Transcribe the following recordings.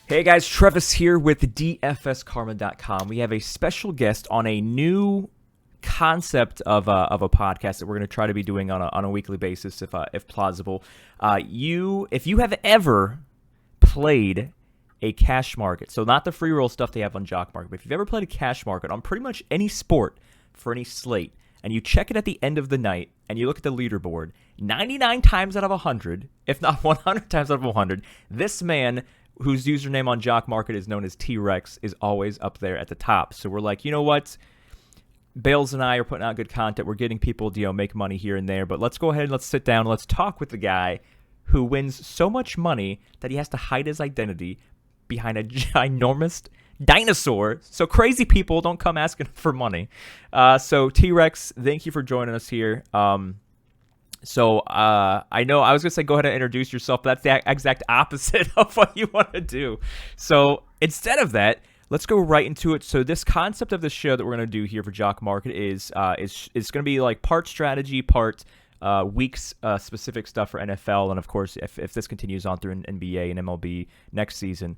Hey guys, Travis here with DFSkarma.com. We have a special guest on a new concept of a podcast that we're going to try to be doing on a weekly basis, if plausible. If you have ever played a cash market, so not the free roll stuff they have on Jock Market, but if you've ever played a cash market on pretty much any sport for any slate, and you check it at the end of the night, and you look at the leaderboard, 99 times out of 100, if not 100 times out of 100, this man, whose username on Jock Market is known as TRex, is always up there at the top. So we're like, you know what? Bales and I are putting out good content. We're getting people to make money here and there, but let's go ahead and let's sit down and let's talk with the guy who wins so much money that he has to hide his identity behind a ginormous dinosaur. So crazy people don't come asking for money. So TRex, thank you for joining us here. I know I was going to say go ahead and introduce yourself, but that's the exact opposite of what you want to do. So instead of that, let's go right into it. So this concept of the show that we're going to do here for Jock Market is going to be like part strategy, part weeks specific stuff for NFL, and of course, if this continues on through an NBA and MLB next season,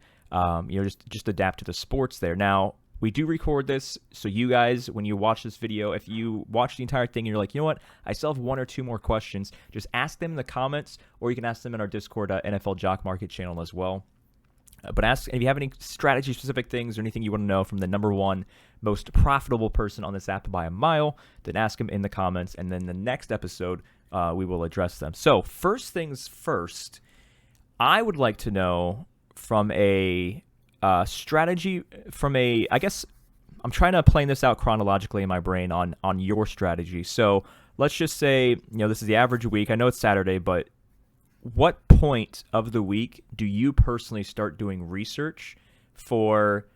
just adapt to the sports there. Now, we do record this, so you guys, when you watch this video, if you watch the entire thing and you're like, you know what, I still have one or two more questions, just ask them in the comments, or you can ask them in our Discord NFL Jock Market channel as well. But ask if you have any strategy-specific things or anything you want to know from the number one most profitable person on this app by a mile, then ask them in the comments, and then the next episode, we will address them. So first things first, I would like to know from a strategy, I guess I'm trying to plan this out chronologically in my brain on your strategy. So let's just say, this is the average week. I know it's Saturday, but what point of the week do you personally start doing research for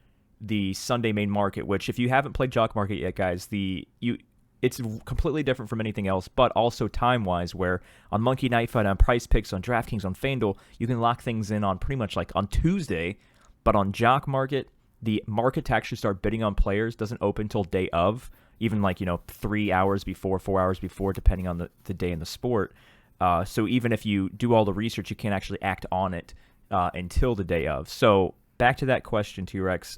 the Sunday main market? Which, if you haven't played Jock Market yet, guys, it's completely different from anything else, but also time-wise, where on Monkey Knife Fight, on Price Picks, on DraftKings, on FanDuel, you can lock things in on pretty much like on Tuesday. But on Jock Market, the market to actually start bidding on players doesn't open until day of, even 3 hours before, 4 hours before, depending on the day in the sport. So even if you do all the research, you can't actually act on it until the day of. So back to that question, T-Rex.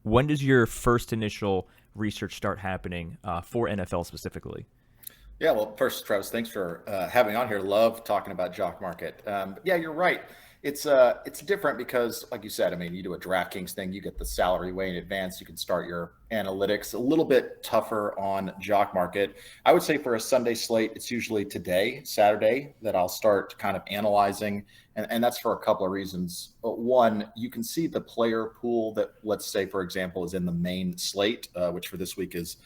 When does your first initial research start happening for NFL specifically? Yeah, well, first, Travis, thanks for having on here. Love talking about Jock Market. Yeah, you're right. It's different because, like you said, I mean, you do a DraftKings thing, you get the salary way in advance. You can start your analytics. A little bit tougher on Jock Market. I would say for a Sunday slate, it's usually today, Saturday, that I'll start kind of analyzing, and that's for a couple of reasons. But one, you can see the player pool that, let's say, for example, is in the main slate, which for this week is,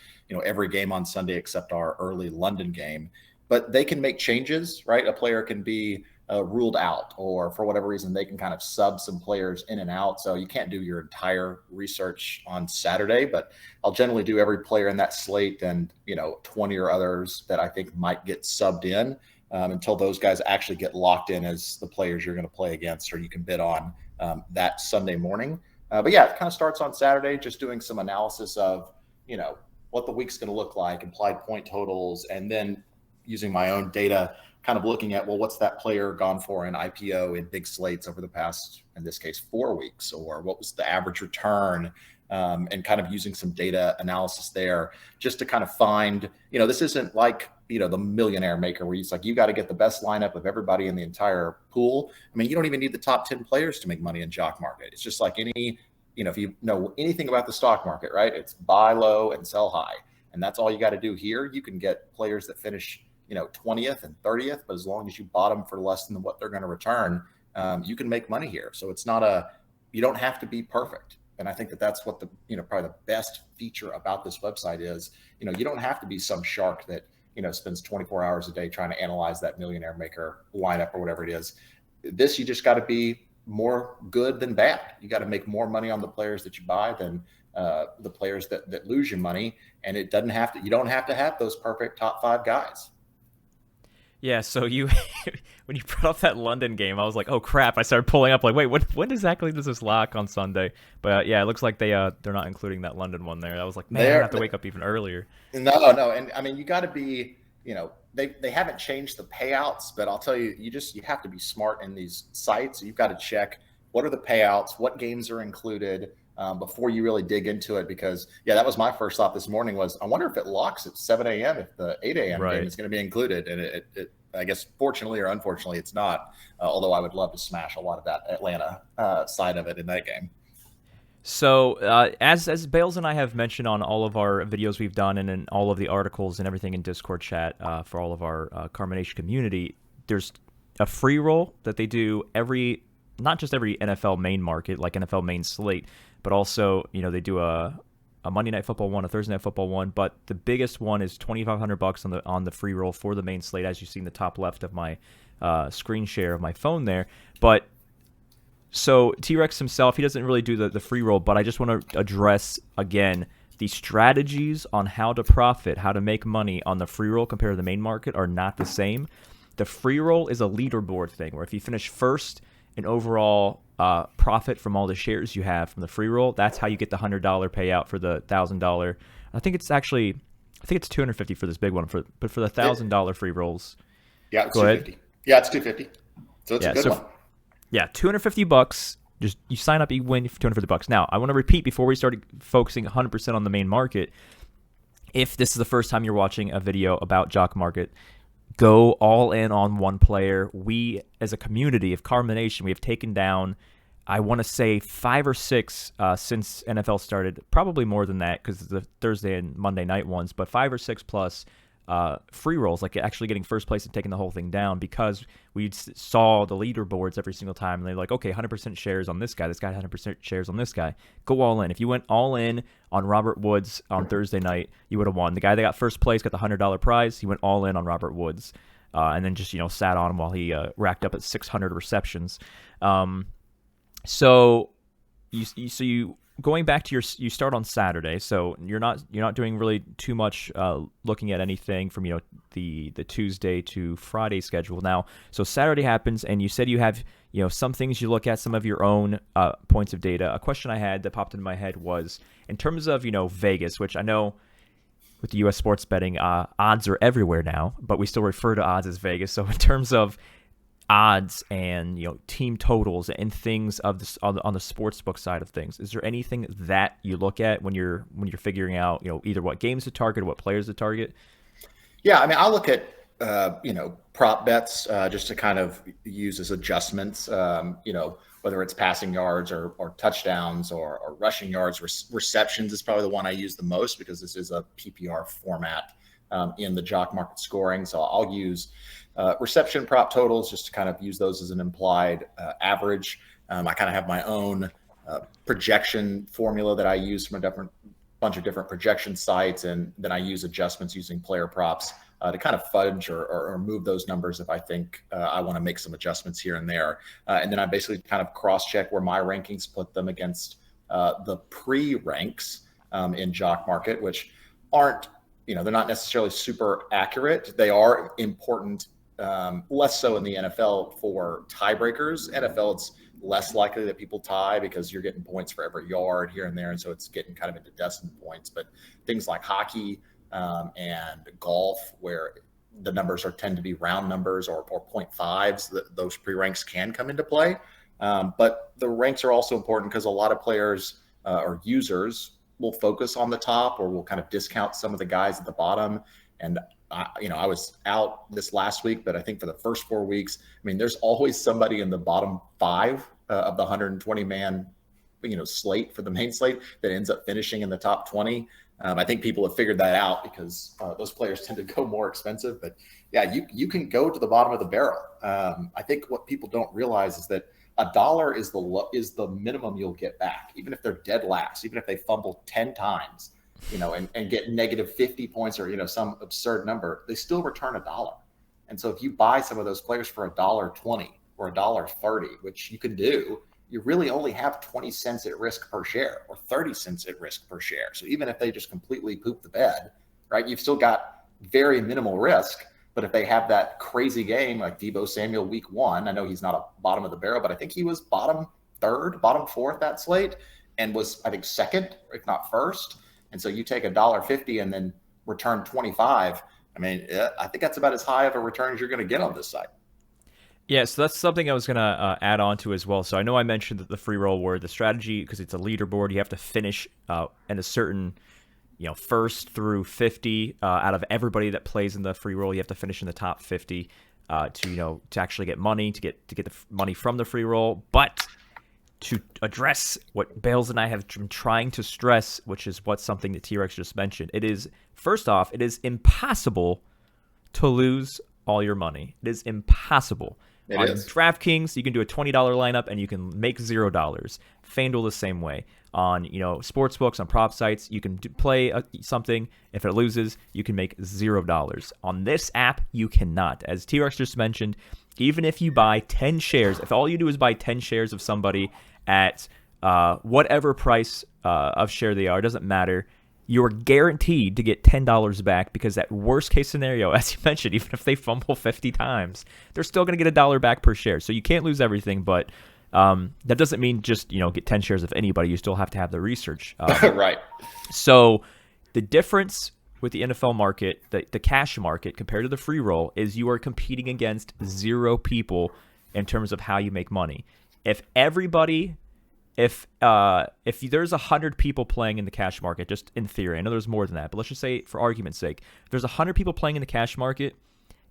every game on Sunday except our early London game. But they can make changes, right? A player can be ruled out, or for whatever reason, they can kind of sub some players in and out. So you can't do your entire research on Saturday, but I'll generally do every player in that slate and, 20 or others that I think might get subbed in until those guys actually get locked in as the players you're going to play against, or you can bid on that Sunday morning. But yeah, it kind of starts on Saturday, just doing some analysis of, what the week's going to look like, implied point totals, and then using my own data, kind of looking at, well, what's that player gone for in IPO in big slates over the past, in this case, 4 weeks, or what was the average return, and kind of using some data analysis there just to kind of find, this isn't like, the millionaire maker where it's like, you got to get the best lineup of everybody in the entire pool. I mean, you don't even need the top 10 players to make money in Jock Market. It's just like any, if you know anything about the stock market, right? It's buy low and sell high. And that's all you got to do here. You can get players that finish 20th and 30th, but as long as you bottom for less than what they're going to return, you can make money here. So it's not you don't have to be perfect. And I think that's what probably the best feature about this website is, you don't have to be some shark that, spends 24 hours a day trying to analyze that millionaire maker lineup or whatever it is. This, you just got to be more good than bad. You got to make more money on the players that you buy than the players that lose you money. And you don't have to have those perfect top 5 guys. Yeah, so when you brought up that London game, I was like, oh crap! I started pulling up like, wait, when exactly does this lock on Sunday? But yeah, it looks like they're not including that London one there. I was like, man, I have to wake up even earlier. No, and I mean, you got to be, they haven't changed the payouts, but I'll tell you, you have to be smart in these sites. You've got to check what are the payouts, what games are included, before you really dig into it. Because yeah, that was my first thought this morning was, I wonder if it locks at 7 a.m. if the 8 a.m. game Right. is going to be included. And it I guess fortunately or unfortunately it's not, although I would love to smash a lot of that Atlanta side of it in that game. So, as Bales and I have mentioned on all of our videos we've done and in all of the articles and everything in Discord chat for all of our Carmination community, there's a free roll that they do not just every NFL main market, like NFL main slate, but also, they do a Monday Night Football one, a Thursday Night Football one, but the biggest one is $2,500 on the free roll for the main slate, as you see in the top left of my screen share of my phone there. But so TRex himself, he doesn't really do the free roll, but I just want to address again the strategies on how to profit, how to make money on the free roll compared to the main market are not the same. The free roll is a leaderboard thing where if you finish first in overall profit from all the shares you have from the free roll, that's how you get the $100 payout for the $1,000. I think it's $250 for this big one, but for the $1,000 free rolls. Yeah, it's $250. Yeah, it's $250. So it's a good one. Yeah, $250. Just you sign up, you win for $250. Now, I want to repeat before we started focusing 100% on the main market. If this is the first time you're watching a video about Jock Market, go all in on one player. We, as a community of Carmination, we have taken down, I want to say 5 or 6 since NFL started. Probably more than that because the Thursday and Monday night ones, but 5 or 6 plus free rolls, like actually getting first place and taking the whole thing down because we saw the leaderboards every single time and they're like, okay, 100% shares on this guy 100% shares on this guy, go all in. If you went all in on Robert Woods on Thursday night, you would have won. The guy that got first place got the $100 prize. He went all in on Robert Woods and then just sat on him while he racked up at 600 receptions. So you going back to you start on Saturday, so you're not doing really too much looking at anything from the Tuesday to Friday schedule now. So Saturday happens, and you said you have some things you look at, some of your own points of data. A question I had that popped into my head was in terms of Vegas, which I know with the U.S. sports betting odds are everywhere now, but we still refer to odds as Vegas. So in terms of odds and team totals and things of this on the sportsbook side of things, is there anything that you look at when you're figuring out either what games to target or what players to target? Yeah, I mean, I look at prop bets just to kind of use as adjustments. Whether it's passing yards or touchdowns or rushing yards, receptions is probably the one I use the most because this is a PPR format in the Jock Market scoring. So I'll use reception prop totals just to kind of use those as an implied average. I kind of have my own projection formula that I use from a bunch of different projection sites, and then I use adjustments using player props to kind of fudge or move those numbers if I think I want to make some adjustments here and there. And then I basically kind of cross-check where my rankings put them against the pre-ranks in Jock Market, which aren't, they're not necessarily super accurate. They are important, less so in the NFL for tiebreakers. NFL, it's less likely that people tie because you're getting points for every yard here and there, and so it's getting kind of into decimal points. But things like hockey and golf, where the numbers tend to be round numbers or 0.5s, those pre-ranks can come into play. But the ranks are also important because a lot of players or users will focus on the top or will kind of discount some of the guys at the bottom. And I was out this last week, but I think for the first 4 weeks, there's always somebody in the bottom 5 of the 120-man, slate for the main slate that ends up finishing in the top 20. I think people have figured that out because those players tend to go more expensive. But yeah, you can go to the bottom of the barrel. I think what people don't realize is that $1 is the minimum you'll get back, even if they're dead last, even if they fumble 10 times, and get negative 50 points or some absurd number, they still return $1. And so if you buy some of those players for $1.20 or $1.30, which you can do, you really only have 20 cents at risk per share or 30 cents at risk per share. So even if they just completely poop the bed, right, you've still got very minimal risk. But if they have that crazy game like Deebo Samuel week 1, I know he's not a bottom of the barrel, but I think he was bottom 4th that slate and was, I think, second, if not first. And so you take $1.50 and then return 25. I think that's about as high of a return as you're going to get on this site. Yeah, so that's something I was gonna add on to as well. So I know I mentioned that the free roll where the strategy, because it's a leaderboard, you have to finish in a certain, first through 50 out of everybody that plays in the free roll. You have to finish in the top 50 to actually get money, to get the money from the free roll. But to address what Bales and I have been trying to stress, which is what something that TRex just mentioned, it is, first off, it is impossible to lose all your money. It is impossible. It On is. DraftKings, you can do a $20 lineup and you can make $0. FanDuel the same way. On sports books, on prop sites, you can play something. If it loses, you can make $0. On this app, you cannot. As T-Rex just mentioned, even if you buy 10 shares, if all you do is buy 10 shares of somebody at whatever price of share they are, it doesn't matter. You're guaranteed to get $10 back, because that worst case scenario, as you mentioned, even if they fumble 50 times, they're still going to get $1 back per share. So you can't lose everything, but that doesn't mean just get 10 shares of anybody. You still have to have the research. Right. So the difference with the NFL market, the cash market compared to the free roll, is you are competing against 0 people in terms of how you make money. If there's 100 people playing in the cash market, just in theory, I know there's more than that, but let's just say for argument's sake, if there's 100 people playing in the cash market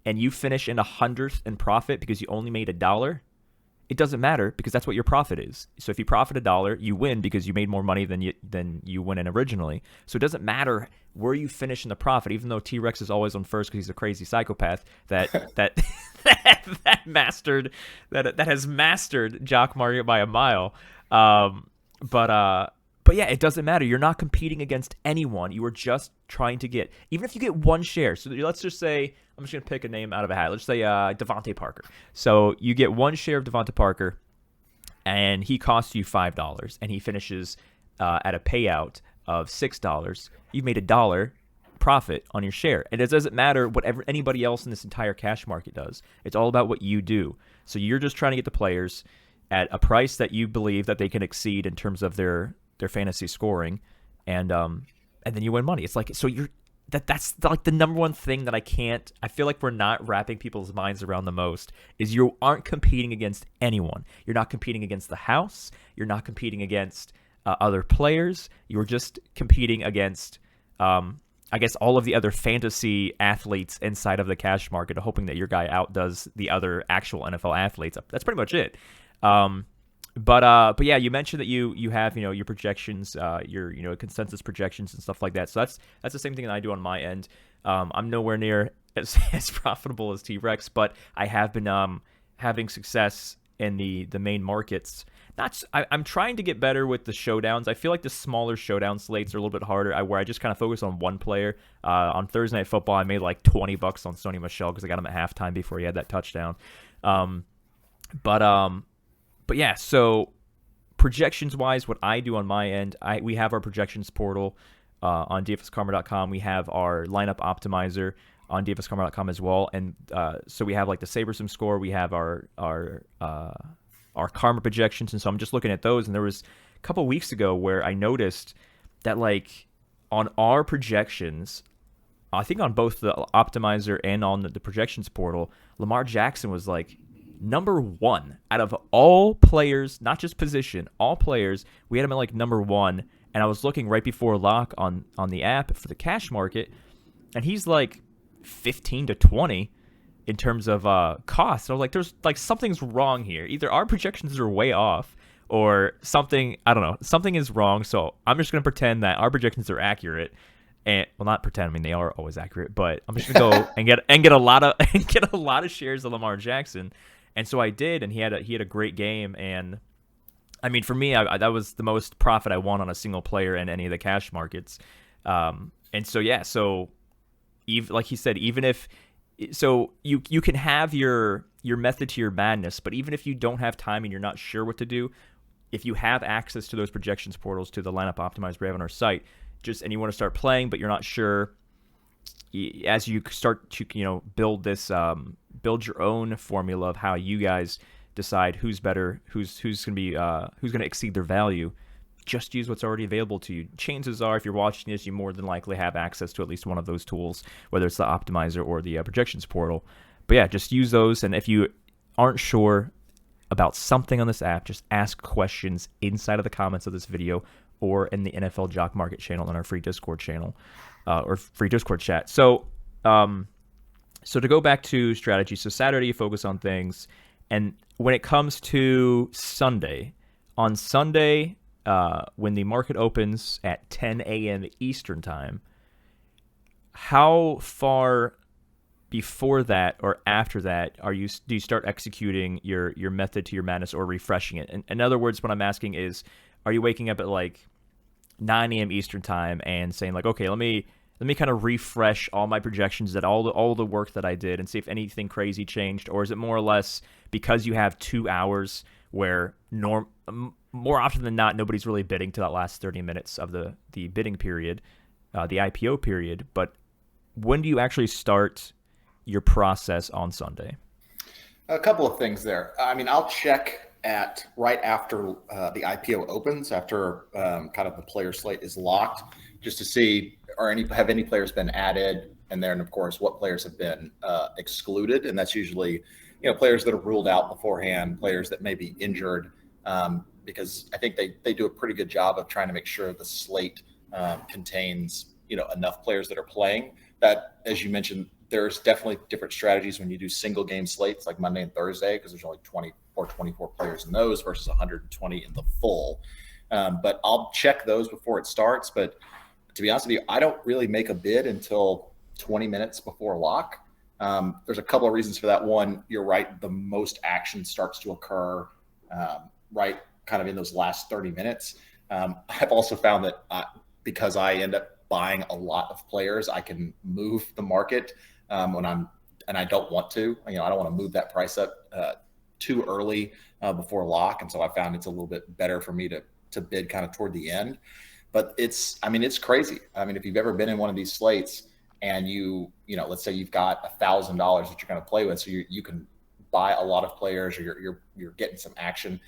and you finish in 100th in profit because you only made $1, it doesn't matter, because that's what your profit is. So if you profit $1, you win because you made more money than you went in originally. So it doesn't matter where you finish in the profit, even though T-Rex is always on first because he's a crazy psychopath that has mastered Jock Market by a mile. But yeah, it doesn't matter. You're not competing against anyone. You are just trying to get, even if you get 1 share. So let's just say, I'm just going to pick a name out of a hat. Let's say Devontae Parker. So you get 1 share of Devontae Parker, and he costs you $5, and he finishes at a payout of $6. You've made $1 profit on your share. And it doesn't matter whatever anybody else in this entire cash market does. It's all about what you do. So you're just trying to get the players at a price that you believe that they can exceed in terms of their fantasy scoring, and then you win money. It's like, so that's like the number one thing that I feel like we're not wrapping people's minds around the most, is you aren't competing against anyone. You're not competing against the house. You're not competing against other players. You're just competing against I guess all of the other fantasy athletes inside of the cash market, hoping that your guy outdoes the other actual NFL athletes. That's pretty much it. But yeah, you mentioned that you have your projections, your consensus projections and stuff like that. So that's the same thing that I do on my end. I'm nowhere near as profitable as T-Rex, but I have been having success in the main markets. I'm trying to get better with the showdowns. I feel like the smaller showdown slates are a little bit harder, where I just kind of focus on one player. On Thursday Night Football, I made like $20 on Sony Michel because I got him at halftime before he had that touchdown. But yeah, so projections wise, what I do on my end, we have our projections portal on dfskarma.com. We have our lineup optimizer on dfskarma.com as well, and so we have like the SaberSim score. We have our karma projections, and so I'm just looking at those. And there was a couple weeks ago where I noticed that like on our projections, I think on both the optimizer and on the projections portal, Lamar Jackson was like number 1 out of all players, not just position, all players. We had him at like number 1, and I was looking right before lock on the app for the cash market, and he's like 15 to 20 in terms of cost. And I was like, there's like something's wrong here. Either our projections are way off, or something, I don't know, something is wrong. So I'm just gonna pretend that our projections are accurate. And well, not pretend. I mean, they are always accurate, but I'm just gonna go and get a lot of shares of Lamar Jackson. And so I did, and he had a great game. And I mean, for me, that was the most profit I won on a single player in any of the cash markets. And so yeah, so even like he said, even if so, you can have your method to your madness, but even if you don't have time and you're not sure what to do, if you have access to those projections portals, to the lineup optimizer we have on our site, and you want to start playing, but you're not sure, as you start to build this build your own formula of how you guys decide who's better, who's gonna exceed their value. Just use what's already available to you. Chances are, if you're watching this, you more than likely have access to at least one of those tools, whether it's the optimizer or the projections portal. But yeah, just use those. And if you aren't sure about something on this app, just ask questions inside of the comments of this video or in the NFL Jock Market channel on our free Discord channel or free Discord chat. So, so to go back to strategy, so Saturday you focus on things, and when it comes to Sunday, on Sunday when the market opens at 10 a.m. Eastern time, how far before that or after that do you start executing your method to your madness or refreshing it? In other words, what I'm asking is, are you waking up at like 9 a.m. Eastern time and saying like, okay, let me kind of refresh all my projections, that all the work that I did, and see if anything crazy changed? Or is it more or less because you have 2 hours where more often than not nobody's really bidding to that last 30 minutes of the bidding period, the IPO period? But when do you actually start your process on Sunday? A couple of things there. I mean, I'll check at right after the IPO opens, after kind of the player slate is locked, just to see have any players been added, and then of course what players have been excluded, and that's usually players that are ruled out beforehand, players that may be injured, because I think they do a pretty good job of trying to make sure the slate contains enough players that are playing. That, as you mentioned, there's definitely different strategies when you do single game slates like Monday and Thursday, because there's only 20 or 24 players in those versus 120 in the full. But I'll check those before it starts. But to be honest with you, I don't really make a bid until 20 minutes before lock. There's a couple of reasons for that. One, you're right, the most action starts to occur right kind of in those last 30 minutes. I've also found that because I end up buying a lot of players, I can move the market and I don't want to. I don't want to move that price up too early before lock, and so I found it's a little bit better for me to bid kind of toward the end. But it's crazy. I mean, if you've ever been in one of these slates and let's say you've got $1,000 that you're going to play with, so you can buy a lot of players, or you're getting some action.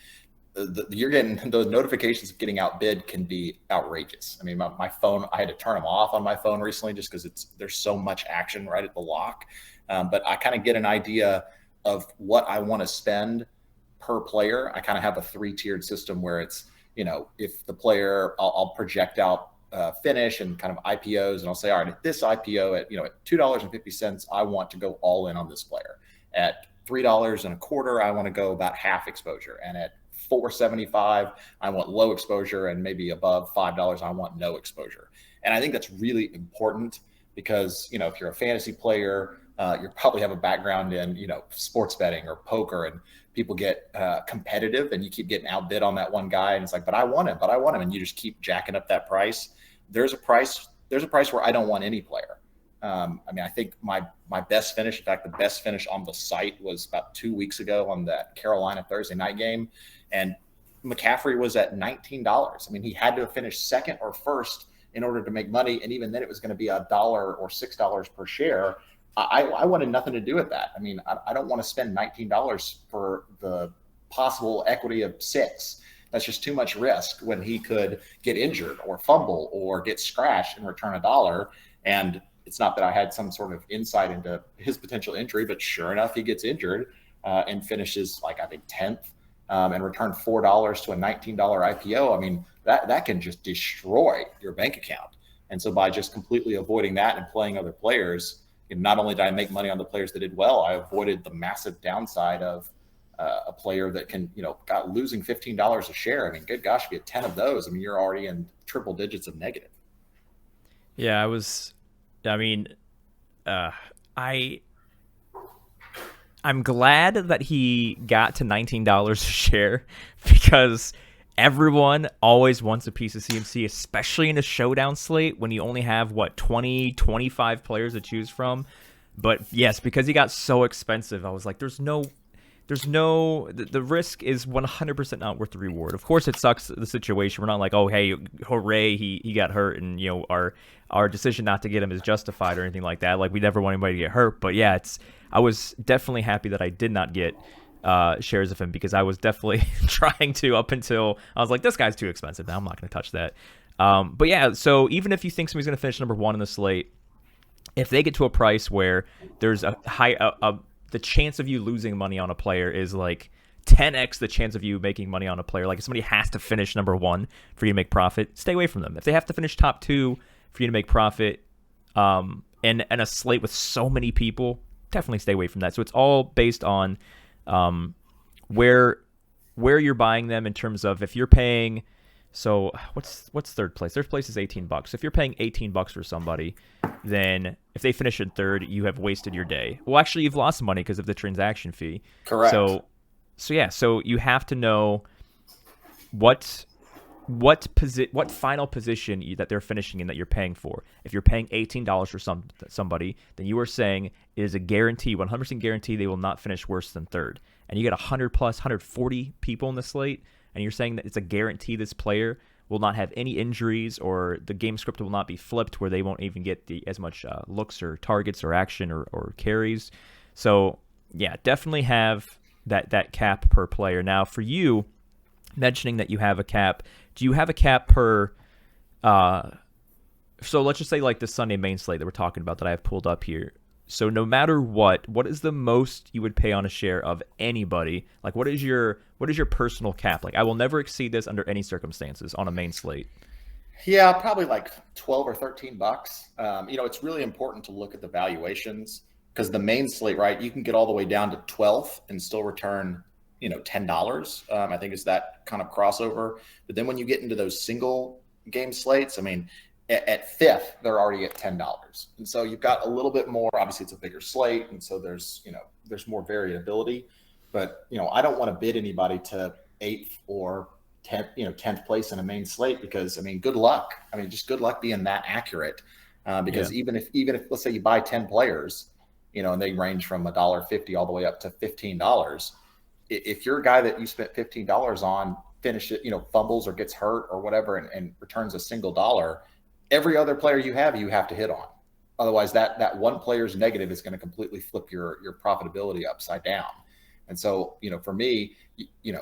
You're getting those notifications of getting outbid can be outrageous. I mean, my phone, I had to turn them off on my phone recently just because there's so much action right at the lock. But I kind of get an idea of what I want to spend per player. I kind of have a 3-tiered system where it's, if the player, I'll project out finish and kind of IPOs, and I'll say, all right, at this IPO at $2.50, I want to go all in on this player. At $3.25, I want to go about half exposure, and at $4.75, I want low exposure, and maybe above $5, I want no exposure. And I think that's really important because, if you're a fantasy player, you probably have a background in, sports betting or poker, and people get competitive and you keep getting outbid on that one guy. And it's like, but I want him. And you just keep jacking up that price. There's a price where I don't want any player. I think my best finish, in fact, the best finish on the site was about 2 weeks ago on that Carolina Thursday night game. And McCaffrey was at $19. I mean, he had to have finished second or first in order to make money. And even then it was going to be $1 or $6 per share. I wanted nothing to do with that. I mean, I don't want to spend $19 for the possible equity of $6. That's just too much risk when he could get injured or fumble or get scratched and return $1. And it's not that I had some sort of insight into his potential injury, but sure enough, he gets injured and finishes like, I think 10th and returned $4 to a $19 IPO. I mean, that can just destroy your bank account. And so by just completely avoiding that and playing other players, not only did I make money on the players that did well, I avoided the massive downside of a player that can, got losing $15 a share. I mean, good gosh, if you had 10 of those, I mean, you're already in triple digits of negative. Yeah, I'm glad that he got to $19 a share, because everyone always wants a piece of CMC, especially in a showdown slate when you only have 20, 25 players to choose from. But yes, because he got so expensive, I was like, the risk is 100% not worth the reward. Of course, it sucks, the situation. We're not like, oh, hey, hooray, he got hurt, and our decision not to get him is justified or anything like that. Like, we never want anybody to get hurt. But yeah, I was definitely happy that I did not get shares of him, because I was definitely trying to, up until I was like, this guy's too expensive. Now I'm not going to touch that. But yeah, so even if you think somebody's going to finish number 1 in the slate, if they get to a price where there's a the chance of you losing money on a player is like 10x the chance of you making money on a player. Like if somebody has to finish number 1 for you to make profit, stay away from them. If they have to finish top 2 for you to make profit, and a slate with so many people, definitely stay away from that. So it's all based on where you're buying them in terms of if you're paying. So what's third place? Third place is $18. If you're paying $18 for somebody, then if they finish in third, you have wasted your day. Well, actually, you've lost money because of the transaction fee. Correct. So you have to know what final position that they're finishing in that you're paying for. If you're paying $18 for somebody, then you are saying it is a guarantee, 100% guarantee they will not finish worse than third. And you get 100 plus 140 people in the slate, and you're saying that it's a guarantee this player will not have any injuries, or the game script will not be flipped where they won't even get as much looks or targets or action or carries. So yeah, definitely have that cap per player. Now for you, mentioning that you have a cap, do you have a cap per so let's just say like the Sunday main slate that we're talking about that I have pulled up here. So no matter what is the most you would pay on a share of anybody? Like what is your personal cap? Like I will never exceed this under any circumstances on a main slate. Yeah, probably like 12 or 13 bucks. It's really important to look at the valuations, because the main slate, right, you can get all the way down to 12 and still return, $10. I think it's that kind of crossover. But then when you get into those single game slates, I mean, at fifth, they're already at $10. And so you've got a little bit more, obviously it's a bigger slate. And so there's more variability, but, I don't want to bid anybody to 8th or 10th place in a main slate, because good luck. Just good luck being that accurate. Because even if let's say you buy 10 players, and they range from $1.50 all the way up to $15. If you're a guy that you spent $15 on, finish it, fumbles or gets hurt or whatever, and returns a single dollar, every other player you have to hit on. Otherwise, that one player's negative is going to completely flip your profitability upside down. And so, for me, you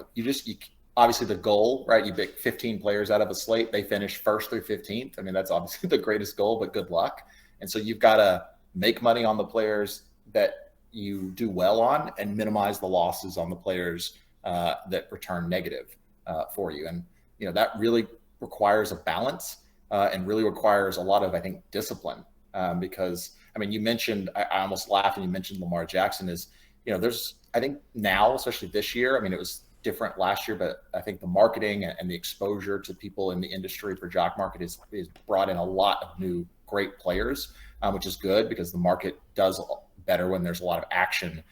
obviously the goal, right? You pick 15 players out of a slate, they finish 1st through 15th. That's obviously the greatest goal, but good luck. And so you've got to make money on the players that you do well on and minimize the losses on the players that return negative for you. And, that really requires a balance and really requires a lot of, I think, discipline because, you mentioned, I almost laughed when you mentioned Lamar Jackson there's, I think now, especially this year, it was different last year, but I think the marketing and the exposure to people in the industry for Jock Market is brought in a lot of new great players, which is good because the market does better when there's a lot of action,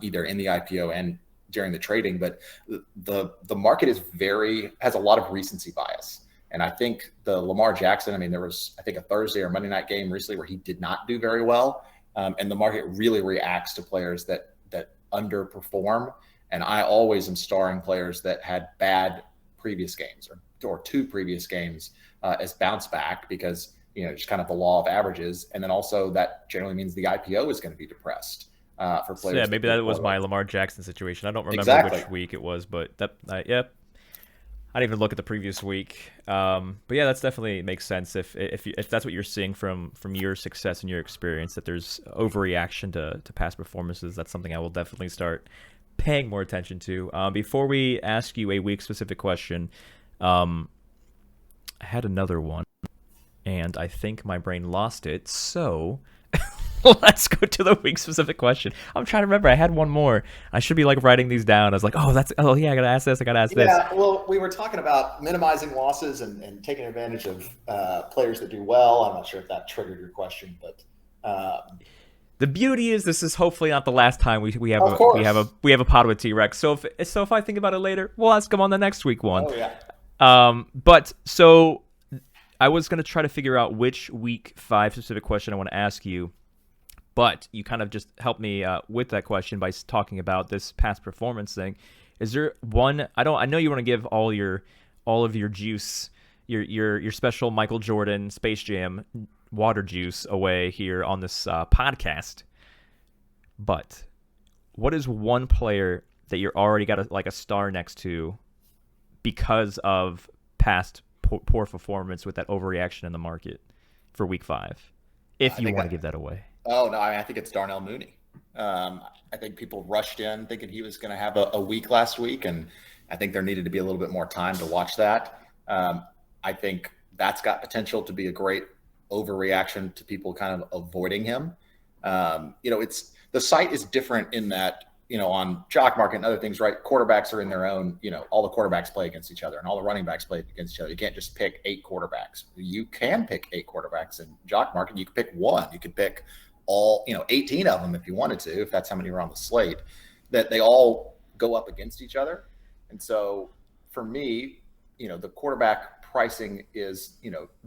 either in the IPO and during the trading. But the market has a lot of recency bias. And I think the Lamar Jackson, there was, I think, a Thursday or Monday night game recently where he did not do very well. And the market really reacts to players that underperform. And I always am starring players that had bad previous games or 2 previous games as bounce back because, just kind of the law of averages. And then also that generally means the IPO is going to be depressed for players. So yeah, maybe that was my Lamar Jackson situation. I don't remember which week it was, but I didn't even look at the previous week. But yeah, that's definitely makes sense if that's what you're seeing from your success and your experience, that there's overreaction to past performances. That's something I will definitely start paying more attention to. Before we ask you a week-specific question, I had another one, and I think my brain lost it, so let's go to the week-specific question. I'm trying to remember. I had one more. I should be writing these down. I was like, oh yeah, I gotta ask this, I gotta ask this. Yeah, well, we were talking about minimizing losses and taking advantage of players that do well. I'm not sure if that triggered your question, but the beauty is this is hopefully not the last time we have a pod with TRex. So if I think about it later, we'll ask him on the next week one. Oh yeah. But so I was gonna try to figure out which week 5 specific question I want to ask you, but you kind of just helped me with that question by talking about this past performance thing. Is there one? I know you want to give all of your juice, your special Michael Jordan Space Jam water juice away here on this podcast. But what is one player that you're already got a star next to because of past poor performance with that overreaction in the market for week 5? If you want to give that away. Oh no, I think it's Darnell Mooney. I think people rushed in thinking he was going to have a week last week, and I think there needed to be a little bit more time to watch that. I think that's got potential to be a great overreaction to people kind of avoiding him. It's the site is different in that on Jock Market and other things, right? Quarterbacks are in their own. All the quarterbacks play against each other, and all the running backs play against each other. You can't just pick 8 quarterbacks. You can pick 8 quarterbacks in Jock Market. You could pick one. You could pick all 18 of them if you wanted to, if that's how many were on the slate. That they all go up against each other, and so for me, the quarterback pricing is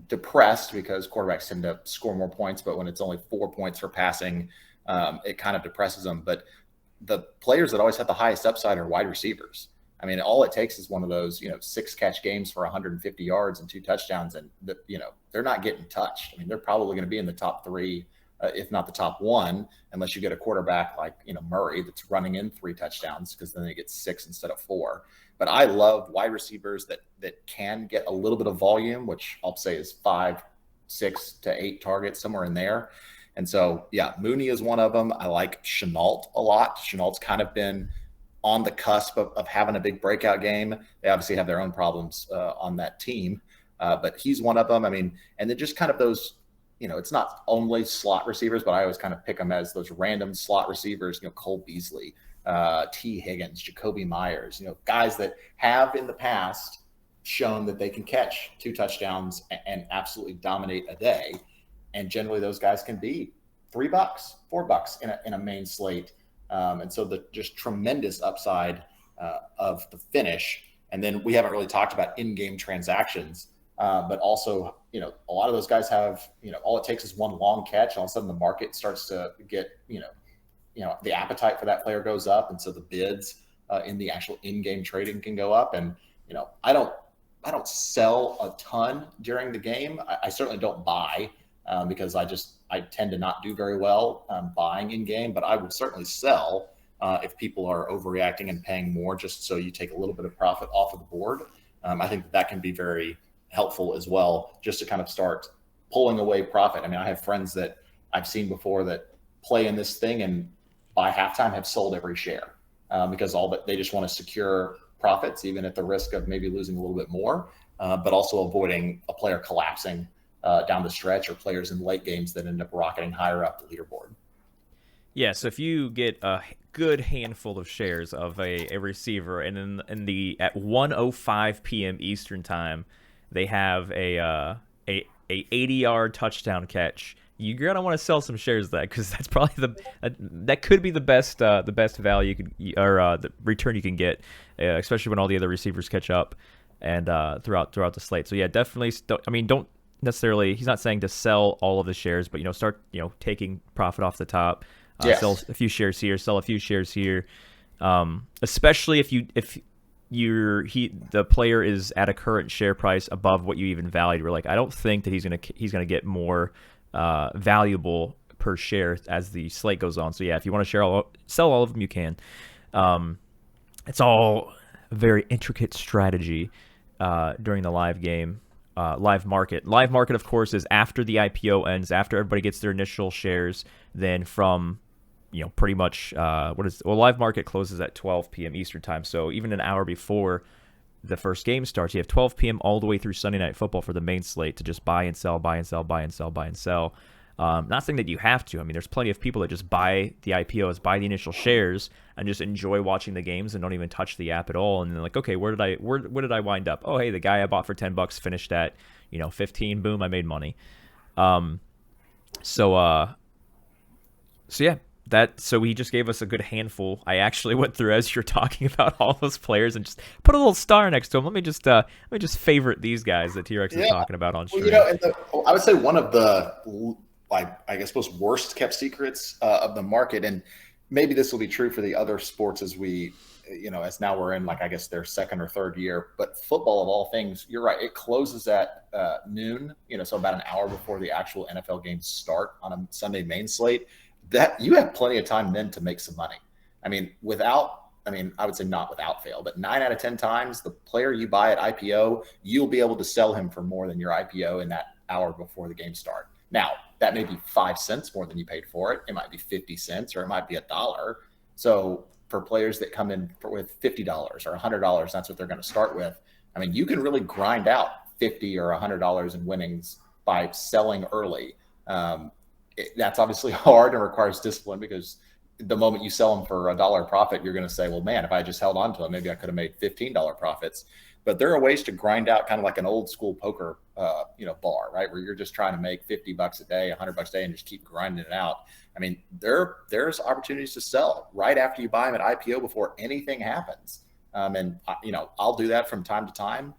depressed because quarterbacks tend to score more points, but when it's only 4 points for passing, it kind of depresses them. But the players that always have the highest upside are wide receivers. I mean, all it takes is one of those 6 catch games for 150 yards and 2 touchdowns, and they're not getting touched. I mean, they're probably going to be in the top 3, if not the top 1, unless you get a quarterback like Murray that's running in 3 touchdowns, because then they get 6 instead of 4. But I love wide receivers that can get a little bit of volume, which I'll say is 5, 6 to 8 targets, somewhere in there. And so, yeah, Mooney is one of them. I like Chenault a lot. Chenault's kind of been on the cusp of having a big breakout game. They obviously have their own problems on that team, but he's one of them. I mean, and then just kind of those, it's not only slot receivers, but I always kind of pick them as those random slot receivers, Cole Beasley, T. Higgins, Jacoby Myers, guys that have in the past shown that they can catch 2 touchdowns and absolutely dominate a day. And generally those guys can be $3, $4 in a main slate. And so the just tremendous upside of the finish. And then we haven't really talked about in-game transactions, but also, a lot of those guys have, all it takes is one long catch. And all of a sudden the market starts to get, the appetite for that player goes up. And so the bids in the actual in-game trading can go up. And, I don't sell a ton during the game. I certainly don't buy. Because I tend to not do very well buying in game, but I will certainly sell if people are overreacting and paying more just so you take a little bit of profit off of the board. I think that can be very helpful as well, just to kind of start pulling away profit. I mean, I have friends that I've seen before that play in this thing and by halftime have sold every share because they just want to secure profits, even at the risk of maybe losing a little bit more, but also avoiding a player collapsing down the stretch, or players in late games that end up rocketing higher up the leaderboard. Yeah, so if you get a good handful of shares of a receiver, and at 1:05 p.m. Eastern time, they have a 80-yard touchdown catch, you're gonna want to sell some shares of that, because that's probably that could be the best value you could, or the return you can get, especially when all the other receivers catch up and throughout the slate. So yeah, definitely. Don't necessarily, he's not saying to sell all of the shares, but start taking profit off the top. Yes. Sell a few shares here, sell a few shares here, especially if the player is at a current share price above what you even valued. We're like, I don't think that he's gonna get more valuable per share as the slate goes on. So yeah, if you want to sell all of them, you can. It's all a very intricate strategy during the live game. Live market, of course, is after the IPO ends, after everybody gets their initial shares. Then from pretty much live market closes at 12 p.m. Eastern time, so even an hour before the first game starts, you have 12 p.m. all the way through Sunday Night Football for the main slate to just buy and sell, buy and sell, buy and sell, buy and sell. Not saying that you have to. I mean, there's plenty of people that just buy the IPOs, buy the initial shares, and just enjoy watching the games and don't even touch the app at all. And then like, okay, where did I wind up? Oh, hey, the guy I bought for $10 finished at 15. Boom, I made money. So yeah, so he just gave us a good handful. I actually went through as you're talking about all those players and just put a little star next to them. Let me just favorite these guys that TRex is talking about on stream. I would say one of the I guess most worst kept secrets of the market, and maybe this will be true for the other sports as as now we're in I guess their second or third year, but football of all things, you're right, it closes at noon, so about an hour before the actual NFL games start on a Sunday main slate. That you have plenty of time then to make some money. I would say not without fail, but 9 out of 10 times the player you buy at IPO, you'll be able to sell him for more than your IPO in that hour before the game start. Now, that may be 5 cents more than you paid for it. It might be 50 cents, or it might be $1. So for players that come in with $50 or $100, that's what they're going to start with. I mean, you can really grind out $50 or $100 in winnings by selling early. That's obviously hard and requires discipline, because the moment you sell them for $1 profit, you're going to say, well, man, if I just held on to them, maybe I could have made $15 profits. But there are ways to grind out kind of like an old school poker, bar, right? Where you're just trying to make $50 a day, $100 a day, and just keep grinding it out. I mean, there's opportunities to sell right after you buy them at IPO before anything happens. I'll do that from time to time,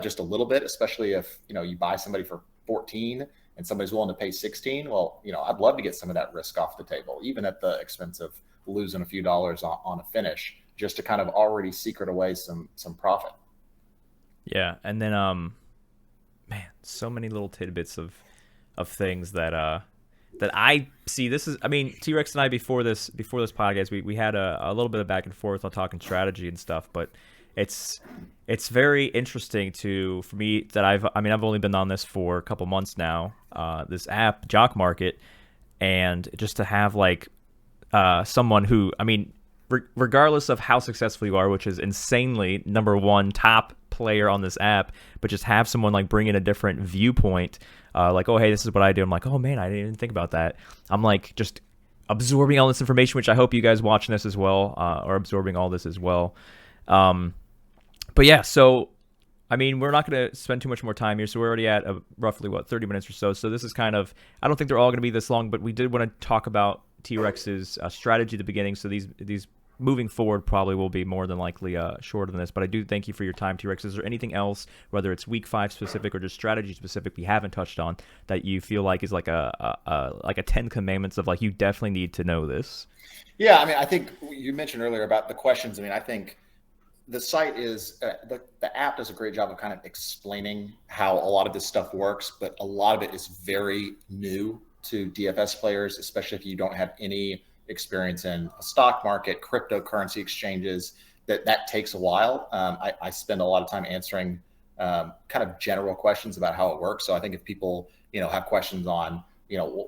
just a little bit, especially if, you buy somebody for 14 and somebody's willing to pay 16. Well, I'd love to get some of that risk off the table, even at the expense of losing a few dollars on a finish, just to kind of already secret away some profit. Yeah, and then man, so many little tidbits of things that I see. This is, I mean, TRex and I before this podcast, we had a little bit of back and forth on talking strategy and stuff, but it's very interesting for me that I've only been on this for a couple months now, this app Jock Market, and just to have like someone who, I mean, regardless of how successful you are, which is insanely number one top player on this app, but just have someone like bring in a different viewpoint, like, oh, hey, this is what I do. I'm like, oh man, I didn't even think about that. I'm like just absorbing all this information, which I hope you guys watching this as well are absorbing all this as well. But yeah, so I mean, we're not going to spend too much more time here. So we're already at roughly 30 minutes or so. So this is kind of, I don't think they're all going to be this long, but we did want to talk about TRex's strategy at the beginning. So these moving forward probably will be more than likely shorter than this. But I do thank you for your time, TRex. Is there anything else, whether it's week 5 specific or just strategy specific, we haven't touched on that you feel like is like a 10 commandments of like, you definitely need to know this? Yeah, I mean, I think you mentioned earlier about the questions. I mean, I think the site is the app does a great job of kind of explaining how a lot of this stuff works, but a lot of it is very new to DFS players, especially if you don't have any experience in a stock market, cryptocurrency exchanges. That takes a while. I spend a lot of time answering kind of general questions about how it works. So I think if people have questions on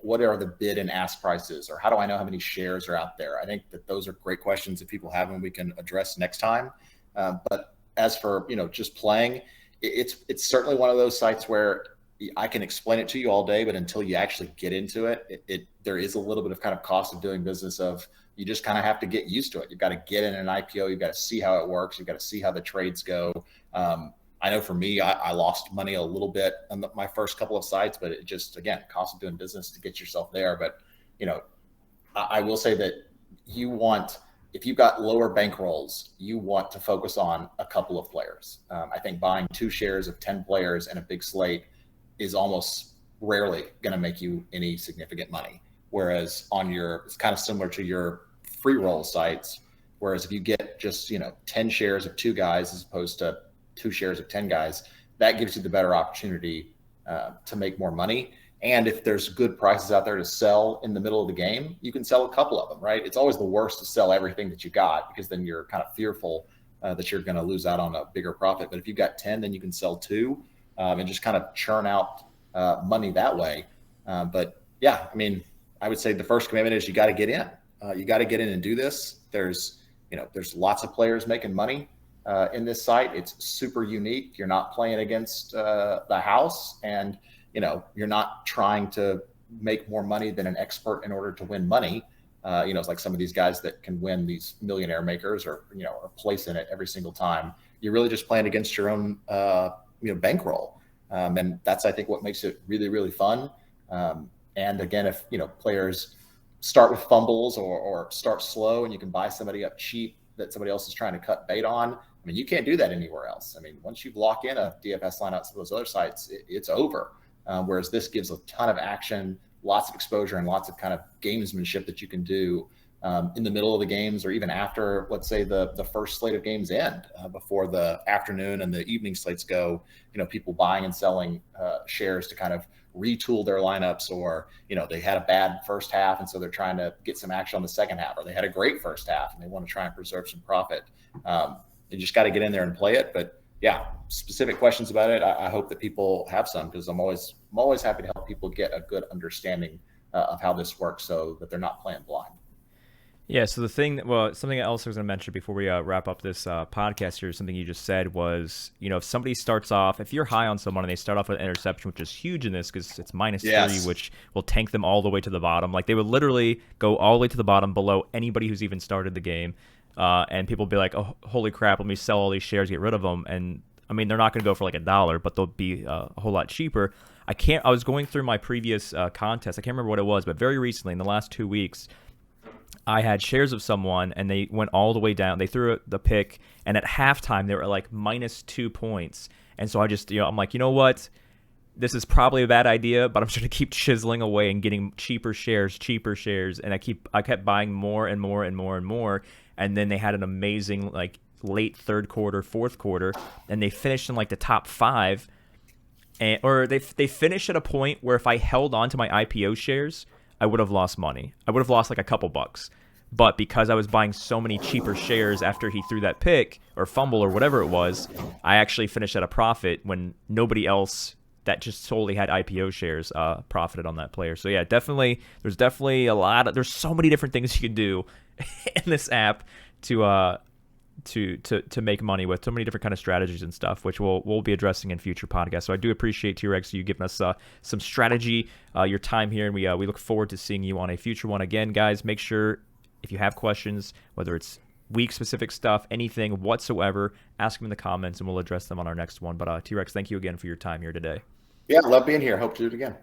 what are the bid and ask prices, or how do I know how many shares are out there, I think that those are great questions that people have and we can address next time. But as for just playing, it's certainly one of those sites where I can explain it to you all day, but until you actually get into it, there is a little bit of kind of cost of doing business. Of you just kind of have to get used to it. You've got to get in an IPO. You've got to see how it works. You've got to see how the trades go. I know for me, I lost money a little bit on my first couple of sites, but it just, again, cost of doing business to get yourself there. But I will say that if you've got lower bankrolls, you want to focus on a couple of players. I think buying 2 shares of 10 players and a big slate is almost rarely going to make you any significant money. Whereas it's kind of similar to your free roll sites. Whereas if you get just, 10 shares of 2 guys as opposed to 2 shares of 10 guys, that gives you the better opportunity to make more money. And if there's good prices out there to sell in the middle of the game, you can sell a couple of them, right? It's always the worst to sell everything that you got, because then you're kind of fearful that you're going to lose out on a bigger profit. But if you've got 10, then you can sell 2 and just kind of churn out money that way. But yeah, I mean, I would say the first commandment is you got to get in. You got to get in and do this. There's lots of players making money in this site. It's super unique. You're not playing against the house, and you're not trying to make more money than an expert in order to win money. It's like some of these guys that can win these millionaire makers or place in it every single time. You're really just playing against your own, bankroll. And that's, I think, what makes it really, really fun. And again, if, players start with fumbles or start slow and you can buy somebody up cheap that somebody else is trying to cut bait on, I mean, you can't do that anywhere else. I mean, once you lock in a DFS line out to those other sites, it's over. Whereas this gives a ton of action, lots of exposure, and lots of kind of gamesmanship that you can do in the middle of the games, or even after, let's say, the first slate of games end, before the afternoon and the evening slates go. People buying and selling shares to kind of retool their lineups, or they had a bad first half and so they're trying to get some action on the second half, or they had a great first half and they want to try and preserve some profit. You just got to get in there and play it. But yeah, specific questions about it, I hope that people have some, because I'm always happy to help people get a good understanding of how this works, so that they're not playing blind. Yeah, so the thing, well, something else I was going to mention before we wrap up this podcast here, something you just said was, if somebody starts off, if you're high on someone and they start off with an interception, which is huge in this because it's -3, Yes. which will tank them all the way to the bottom. Like they would literally go all the way to the bottom below anybody who's even started the game. And people will be like, oh, holy crap, let me sell all these shares, get rid of them. And I mean, they're not going to go for like $1, but they'll be a whole lot cheaper. I was going through my previous contest. I can't remember what it was, but very recently, in the last 2 weeks, I had shares of someone and they went all the way down. They threw the pick, and at halftime they were like -2 points. And so I just, I'm like, you know what? This is probably a bad idea, but I'm just gonna keep chiseling away and getting cheaper shares, and I kept buying more and more and more and more. And then they had an amazing like late third quarter, fourth quarter, and they finished in like the top five, or they finished at a point where if I held on to my IPO shares, I would have lost money. I would have lost like a couple bucks. But because I was buying so many cheaper shares after he threw that pick or fumble or whatever it was, I actually finished at a profit when nobody else that just solely had IPO shares profited on that player. So yeah, there's definitely there's so many different things you can do in this app to make money with, so many different kind of strategies and stuff, which we'll be addressing in future podcasts. So I do appreciate TRex you giving us some strategy, your time here, and we look forward to seeing you on a future one. Again, guys, make sure if you have questions, whether it's week specific stuff, anything whatsoever, ask them in the comments and we'll address them on our next one. But TRex, thank you again for your time here today. Yeah, love being here. Hope to do it again.